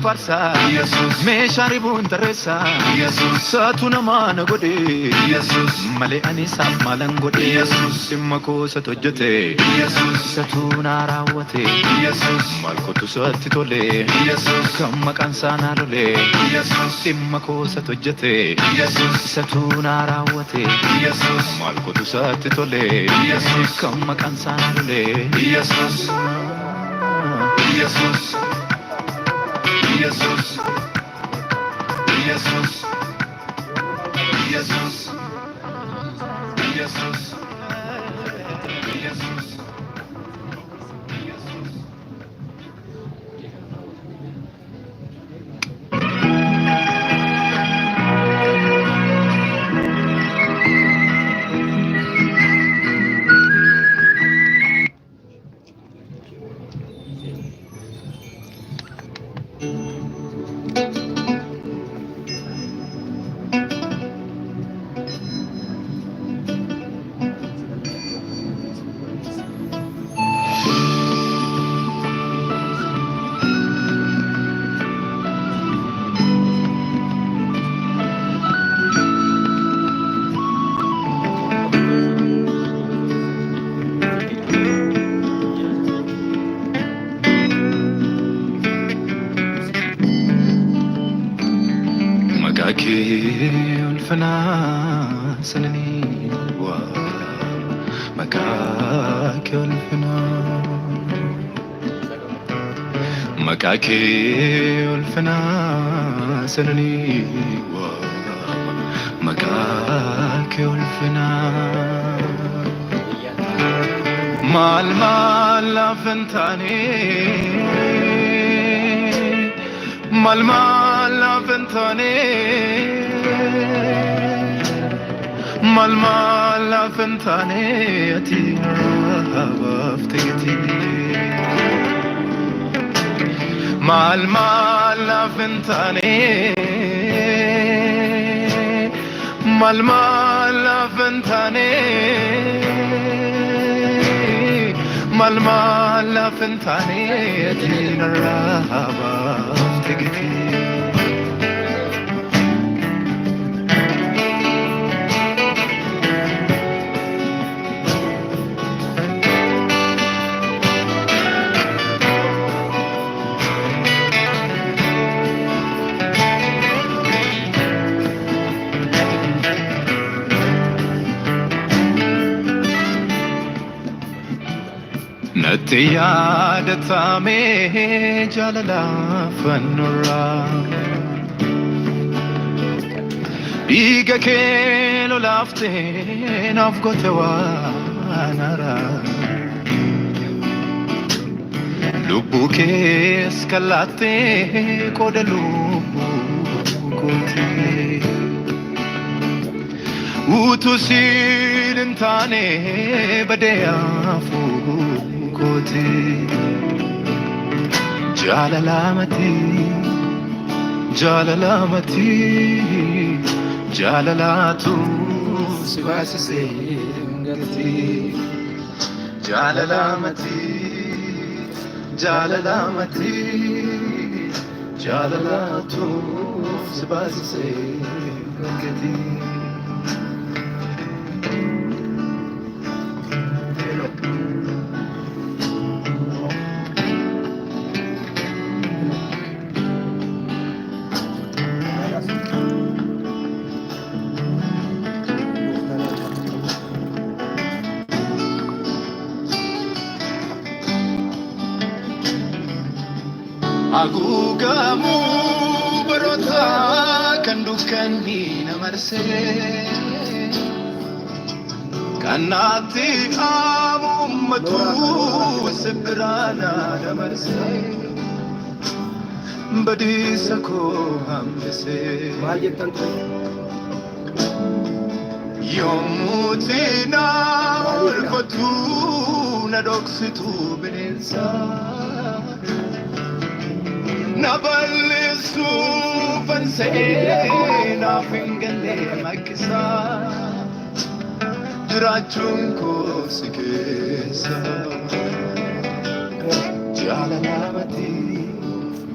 farsa meeshaalee buntarreessa saatuna maana godhe malee ani saaf maalan godhe dhimma koosatu hojjete satuna raawwate maal kotu saatti tole kan maqaan saanaa lole dhimma koosatu hojjete satuna raawwate maal kotu saatti tole kan maqaan saanaa lole Jesus Jesus Jesus Jesus Jesus Jesus Jesus الفنا سنني ومكاك الفنا مكاك الفنا سنني ومكاك الفنا مال فنتاني مال فنتاني مال فنتاني أتي أفتيتي مال فنتاني مال فنتاني مال فنتاني أتي أفتيتي نتيا دتامي جاللا فنورا بيجا كيلو لافتين أفقتوا نارا لبوك اسكالاتي كود لبوكوتي وتسيل انتاني بديافو كوتي جاللامتي جاللامتي جاللاتو سواسي سينغتي جاللامتي جاللامتي جاللاتو سواسي سينغتي Agugamu berota kandukan hina marse kanati amummatu sebrana damarse badisako hamse yomutina ulfatu nadoksitu binensa نبلسو فنسينا فنقلي مكسا جراجونكو سكيسا جاللامتي